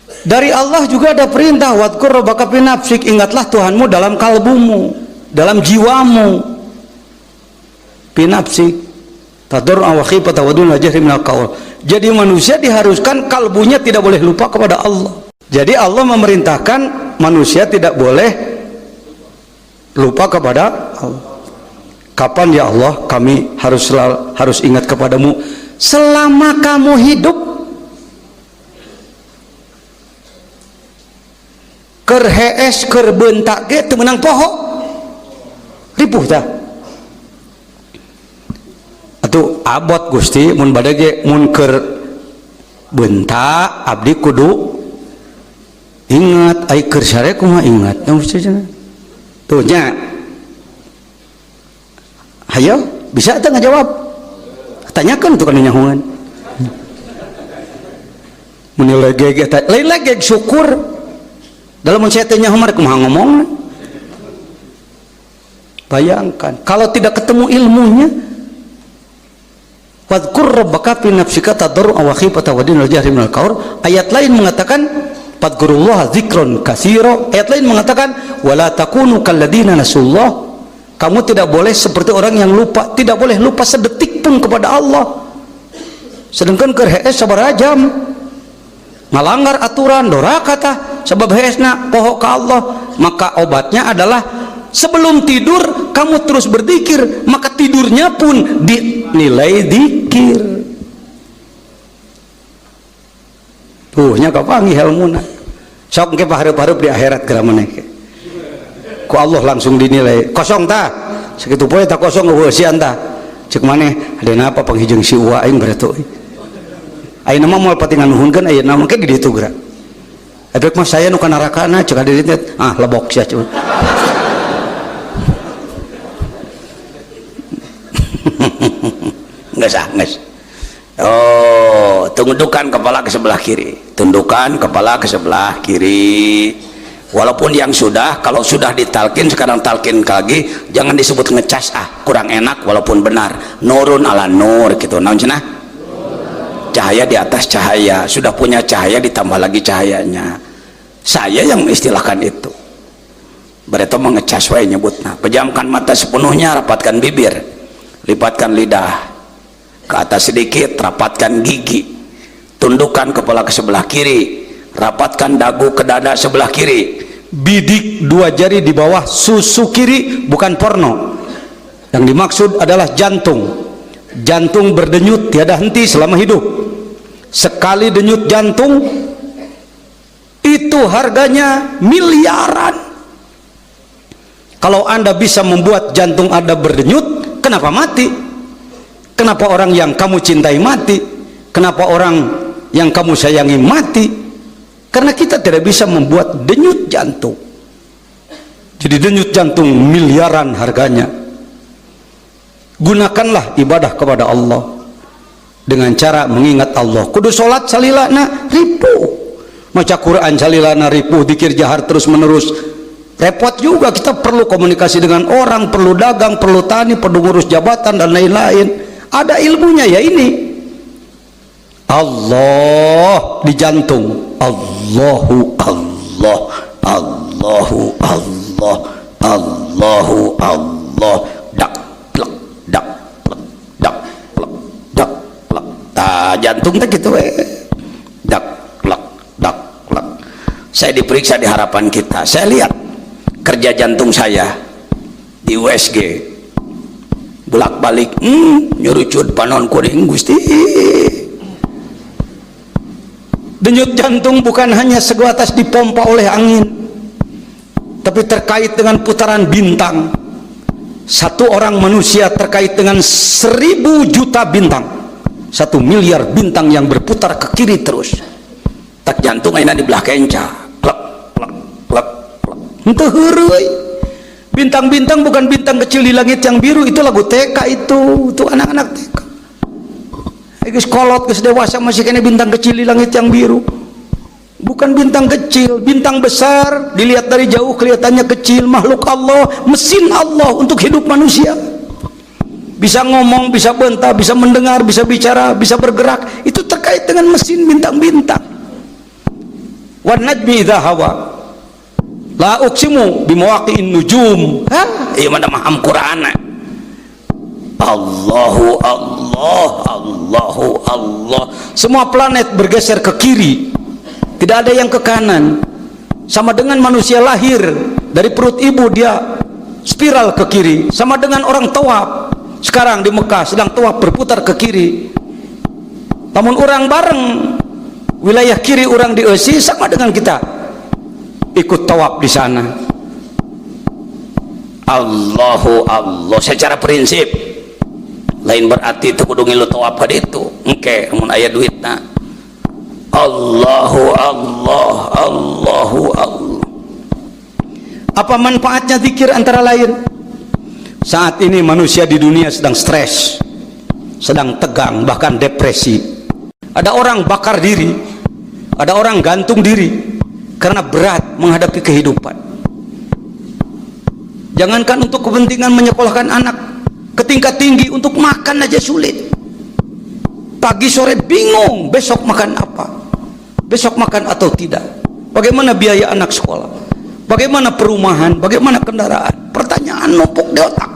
Dari Allah juga ada perintah, wadkur rabbaka fi nafsik, ingatlah Tuhanmu dalam kalbumu, dalam jiwamu. Fi nafsik tadarru'an wa khifatan wa duna jahri minal qaul. Jadi manusia diharuskan kalbunya tidak boleh lupa kepada Allah. Jadi Allah memerintahkan manusia tidak boleh lupa kepada Allah. Kapan ya Allah kami harus ingat kepadamu? Selama kamu hidup. Keur hees keur beuntak ge teu meunang poho ripuh tah atuh abot Gusti mun bade ge mun keur beuntak abdi kudu ingat ai keur sare kumaha ingat yang Gusti cenah tuh nya hayo bisa teu ngajawab tanyakeun tuh kana nyahoan mun lege ge teh lain lege syukur dalam mencetaknya Umar kumaha ngomong. Bayangkan kalau tidak ketemu ilmunya, wadkur rabbaka fi nafsika tadarru'an wa khifatan wa duna jahri minal qaul. Ayat lain mengatakan fadkurullaha dzikron katsira. Ayat lain mengatakan wala takunu kalladzina nasullah. Kamu tidak boleh seperti orang yang lupa, tidak boleh lupa sedetik pun kepada Allah. Sedangkan keur hees sabaraha jam ngalanggar aturan doraka tah sebab heesna poho ka Allah, maka obatnya adalah sebelum tidur kamu terus berzikir, maka tidurnya pun dinilai zikir. Tuhnya kapangi ilmuna sok engke pahareup-hareup di akhirat geura maneh ku Allah langsung dinilai kosong tah sakitu poe tah kosong eueusian tah ceuk maneh adeuna apa panghijeung si uwa aing beretu ayeuna mah moal pati nganuhunkeun ayeuna mah ge di ditu geura edek mah saya nu ka narakana ceuk ada dieu lebok sia cuman geus oh tundukkan kepala ke sebelah kiri, tundukkan kepala ke sebelah kiri. Walaupun yang sudah, kalau sudah ditalkin sekarang talkin lagi, jangan disebut ngecas kurang enak walaupun benar. Nurun ala nur gitu, naon cenah? Cahaya di atas cahaya, sudah punya cahaya ditambah lagi cahayanya. Saya yang mengistilahkan itu. Berarti mengecas wae nyebutna. Pejamkan mata sepenuhnya, rapatkan bibir, lipatkan lidah ke atas sedikit, rapatkan gigi, tundukkan kepala ke sebelah kiri, rapatkan dagu ke dada sebelah kiri, bidik dua jari di bawah susu kiri, bukan porno. Yang dimaksud adalah jantung. Jantung berdenyut tiada henti selama hidup. Sekali denyut jantung itu harganya miliaran. Kalau Anda bisa membuat jantung Anda berdenyut, kenapa mati? Kenapa orang yang kamu cintai mati? Kenapa orang yang kamu sayangi mati? Karena kita tidak bisa membuat denyut jantung. Jadi denyut jantung miliaran harganya. Gunakanlah ibadah kepada Allah dengan cara mengingat Allah. Kudu sholat salilana ripuh, maca Quran salilana ripuh, zikir jahar terus menerus. Repot juga, kita perlu komunikasi dengan orang, perlu dagang, perlu tani, perlu ngurus jabatan dan lain-lain. Ada ilmunya ya ini. Allah di jantung. Allahu Allah, Allahu Allah, Allahu Allah. Dak plak, dak plak, dak plak, dak plak. Tah jantung teh gitu dak plak, dak plak. Saya diperiksa di harapan kita. Saya lihat kerja jantung saya di USG. Bolak-balik nyurucut panon kuring Gusti. Denyut jantung bukan hanya sebatas dipompa oleh angin, tapi terkait dengan putaran bintang. Satu orang manusia terkait dengan 1000 juta bintang, 1 miliar bintang yang berputar ke kiri terus. Tak jantung ayeuna di belah kenca, plek plek plek plek. Henteu heureuy. Bintang-bintang bukan bintang kecil di langit yang biru, itu lagu TK itu anak-anak TK. Geus kolot geus dewasa masih kena bintang kecil di langit yang biru. Bukan bintang kecil, bintang besar, dilihat dari jauh kelihatannya kecil, makhluk Allah, mesin Allah untuk hidup manusia. Bisa ngomong, bisa bentah, bisa mendengar, bisa bicara, bisa bergerak, itu terkait dengan mesin bintang-bintang. wan najmi idza hawa, la uqsimu bimawaqi'in nujum. Ieu mah maham Qur'an. Allahu Allah, Allahu Allah. Semua planet bergeser ke kiri, tidak ada yang ke kanan. Sama dengan manusia lahir dari perut ibu, dia spiral ke kiri. Sama dengan orang tawaf sekarang di Mekah sedang tawaf berputar ke kiri. Namun orang bareng wilayah kiri orang di Esi, sama dengan kita ikut tawaf di sana. Allahu Allah secara prinsip, lain berarti itu kudu ngilu tawaf ka ditu engke mun aya duitna. Allahu Allah, Allahu Allah. Apa manfaatnya zikir? Antara lain, saat ini manusia di dunia sedang stres, sedang tegang, bahkan depresi. Ada orang bakar diri, ada orang gantung diri karena berat menghadapi kehidupan. Jangankan untuk kepentingan menyekolahkan anak ke tingkat tinggi, untuk makan aja sulit. Pagi sore bingung besok makan apa, besok makan atau tidak, bagaimana biaya anak sekolah, bagaimana perumahan, bagaimana kendaraan. Pertanyaan numpuk di otak.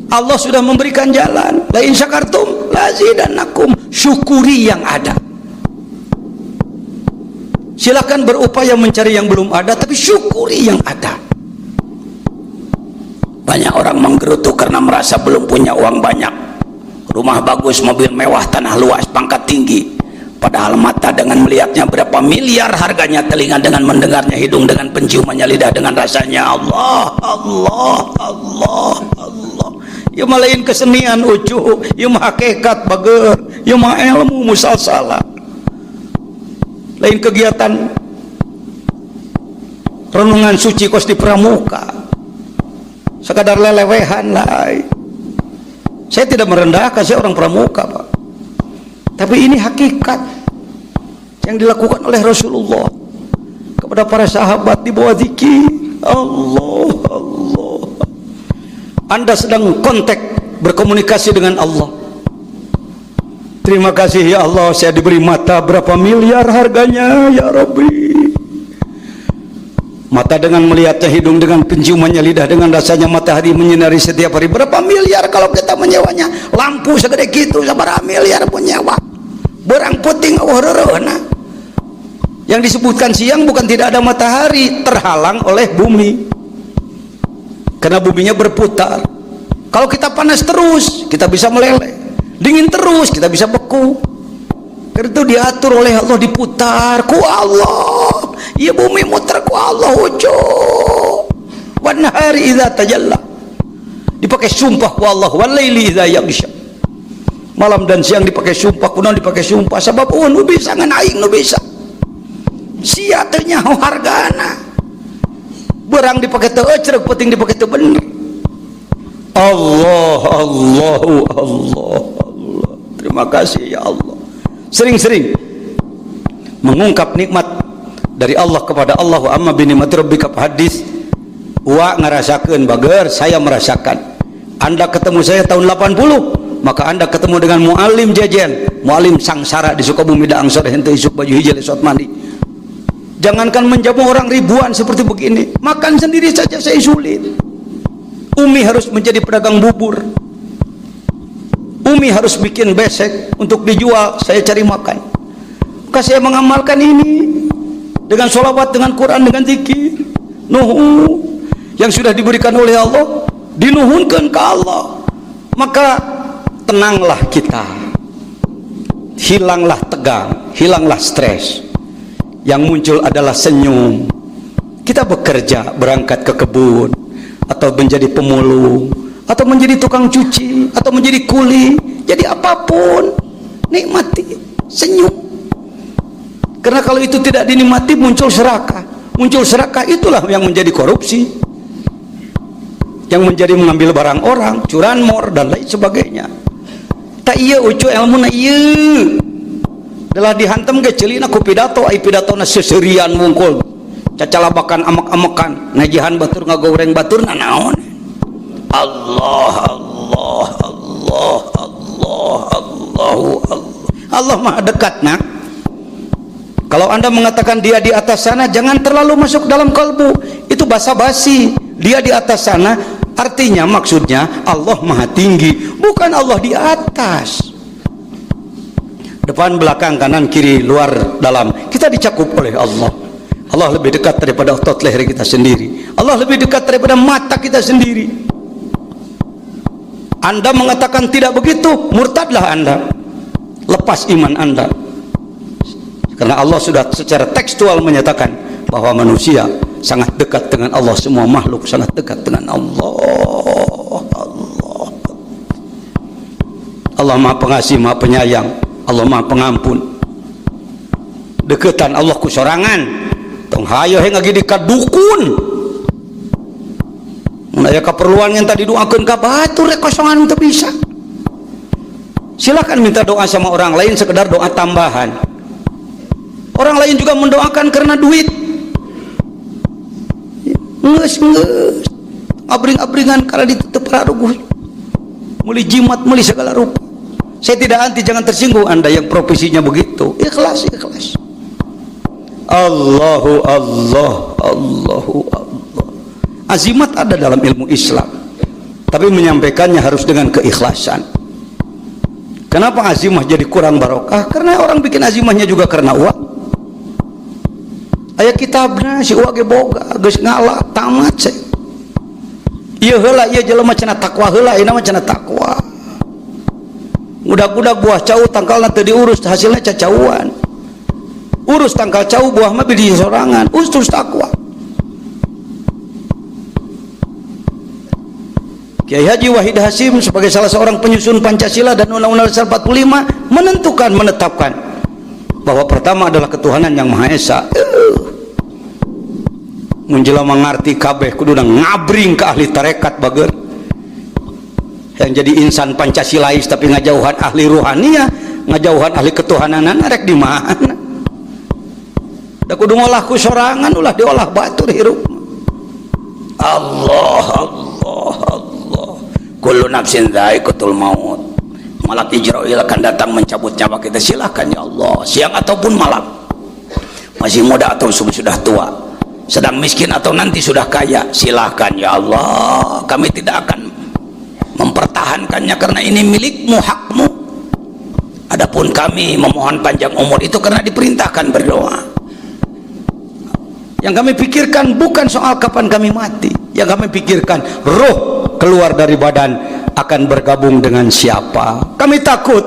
Allah sudah memberikan jalan. La in syakartum lazidannakum. Syukuri yang ada. Silakan berupaya mencari yang belum ada, tapi syukuri yang ada. Banyak orang menggerutu karena merasa belum punya uang banyak, rumah bagus, mobil mewah, tanah luas, pangkat tinggi. Padahal mata dengan melihatnya berapa miliar harganya, telinga dengan mendengarnya, hidung dengan penciumannya, lidah dengan rasanya. Allah, Allah, Allah, Allah. Ya mah lain kesenian ucu, ya mah hakikat bager, ya mah ilmu musalsalah. Lain kegiatan renungan suci kos di pramuka, sekadar lelewehan lah. Saya tidak merendahkan, saya orang pramuka Pak, tapi ini hakikat yang dilakukan oleh Rasulullah kepada para sahabat di bawah zikir. Allah, Allah. Anda sedang kontak berkomunikasi dengan Allah. Terima kasih ya Allah, saya diberi mata, berapa miliar harganya ya Rabbi. Mata dengan melihatnya, hidung dengan penciumannya, lidah dengan rasanya, matahari menyinari setiap hari. Berapa miliar kalau kita menyewanya? Lampu segede gitu, seberapa miliar pun nyewa. Berang puting nah. Yang disebutkan siang bukan tidak ada matahari, terhalang oleh bumi karena buminya berputar. Kalau kita panas terus, kita bisa meleleh. Dingin terus, kita bisa beku. Karena itu diatur oleh Allah, diputar ku Allah. Ya bumi muter ku Allah ujuk. Wan nahari idza tajalla, dipakai sumpah ku Allah. Wal laili idza yaghsha, malam dan siang dipakai sumpah. Kunaon dipakai sumpah? Sabab nu bisa ngan aing nu bisa. Sia teh nyaho hargana. Berang dipakai teu ecrek, penting dipakai teu bener. Allah, Allah, Allah, Allah. Terima kasih ya Allah. Sering-sering mengungkap nikmat dari Allah kepada Allah. Wa amma bi nikmati rabbika hadis. Wa ngarasakeun bager, saya merasakan. Anda ketemu saya tahun 80, maka Anda ketemu dengan muallim jejen, muallim sangsara di Sukabumi daang sore henteu isuk baju hijau lesot mandi. Jangankan menjamu orang ribuan seperti begini, makan sendiri saja saya sulit. Umi harus menjadi pedagang bubur, Umi harus bikin besek untuk dijual, saya cari makan. Maka saya mengamalkan ini dengan sholawat, dengan Quran, dengan zikir. Nuhu yang sudah diberikan oleh Allah, dinuhunkan ke Allah. Maka tenanglah kita, hilanglah tegang, hilanglah stres. Yang muncul adalah senyum. Kita bekerja, berangkat ke kebun, atau menjadi pemulung, atau menjadi tukang cuci, atau menjadi kuli, jadi apapun, nikmati, senyum. Karena kalau itu tidak dinikmati, muncul serakah. Muncul serakah, itulah yang menjadi korupsi, yang menjadi mengambil barang orang, curanmor dan lain sebagainya. Tak iya ucu ilmu na iya adalah dihantam ke celina ku pidato, ai pidato na seserian wungkul cacalabakan amak-amakan najihan batur ngagoreng batur na naon. Allah, Allah, Allah, Allah, Allahu Allah. Allah maha dekat nak. Kalau Anda mengatakan dia di atas sana, jangan terlalu masuk dalam kalbu. Itu basa-basi. Dia di atas sana, artinya maksudnya Allah maha tinggi, bukan Allah di atas. Depan, belakang, kanan, kiri, luar, dalam, kita dicakup oleh Allah. Allah lebih dekat daripada otot leher kita sendiri. Allah lebih dekat daripada mata kita sendiri. Anda mengatakan tidak begitu, murtadlah Anda. Lepas iman Anda. Karena Allah sudah secara tekstual menyatakan bahwa manusia sangat dekat dengan Allah, semua makhluk sangat dekat dengan Allah. Allah Maha Pengasih, Maha Penyayang, Allah Maha Pengampun. Deketan Allah ku sorangan. Tong hayo yang lagi dekat dukun. Menaya keperluan yang tadi doakan ka batur kosongan untuk bisa. Silakan minta doa sama orang lain sekedar doa tambahan. Orang lain juga mendoakan karena duit. Nges abring-abringan kalau ditutup rarugus. Muli jimat, muli segala rupa. Saya tidak anti, jangan tersinggung Anda yang profesinya begitu. Ikhlas. Allahu Allah. Azimat ada dalam ilmu Islam, tapi menyampaikannya harus dengan keikhlasan. Kenapa azimah jadi kurang barokah? Karena orang bikin azimahnya juga karena uang. Aya kitabna si uang ge boga geus ngalah tamat saya. Ieu heula ieu jelema cenah takwa heula, ieu mah cenah takwa. Budak-budak buah cau tangkalna teu diurus, hasilnya cacauan. Urus tangkal cau buah mah di sorangan, urus takwa. Kiai Haji Wahid Hasyim sebagai salah seorang penyusun Pancasila dan Undang-Undang Dasar 45 menetapkan bahwa pertama adalah ketuhanan yang Maha Esa. Menjelma mengerti kabeh kuduna ngabring ke ahli tarekat bager. Yang jadi insan Pancasilais tapi ngajauhan ahli ruhania, ngajauhan ahli ketuhananan rek di mana? Da kudu ngolah ku sorangan ulah diolah batur hirup. Allah. Kullu nafsin dha'iqatul maut. Malak Jibril akan datang mencabut nyawa kita, silakan ya Allah, siang ataupun malam. Masih muda atau sudah tua, sedang miskin atau nanti sudah kaya, silakan ya Allah. Kami tidak akan mempertahankannya karena ini milikmu, hakmu. Adapun kami memohon panjang umur itu karena diperintahkan berdoa. Yang kami pikirkan bukan soal kapan kami mati. Yang kami pikirkan roh keluar dari badan akan bergabung dengan siapa. Kami takut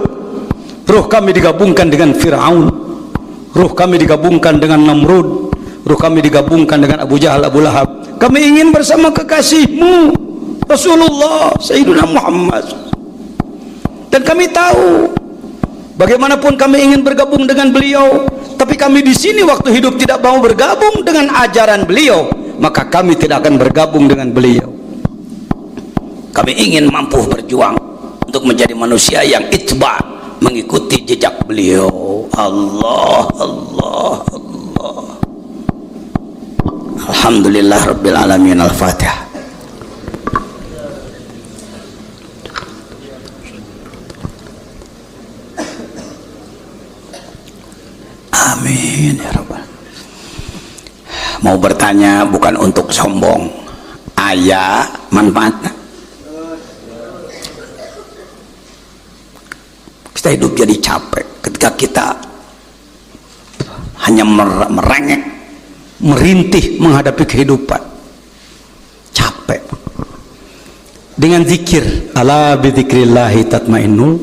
roh kami digabungkan dengan Fir'aun, roh kami digabungkan dengan Namrud, roh kami digabungkan dengan Abu Jahal, Abu Lahab. Kami ingin bersama kekasihmu Rasulullah Sayyidina Muhammad. Dan kami tahu bagaimanapun kami ingin bergabung dengan beliau, tapi kami di sini waktu hidup tidak mau bergabung dengan ajaran beliau, maka kami tidak akan bergabung dengan beliau. Kami ingin mampu berjuang untuk menjadi manusia yang itba, mengikuti jejak beliau. Allah. Alhamdulillah Rabbil Alamin. Al-Fatihah. Amin ya Rabbal. Mau bertanya bukan untuk sombong, aya manfaatnya. Kita hidup jadi capek ketika kita hanya merengek, merintih menghadapi kehidupan. Capek. Dengan zikir, ala bidzikrillahi tatmainnul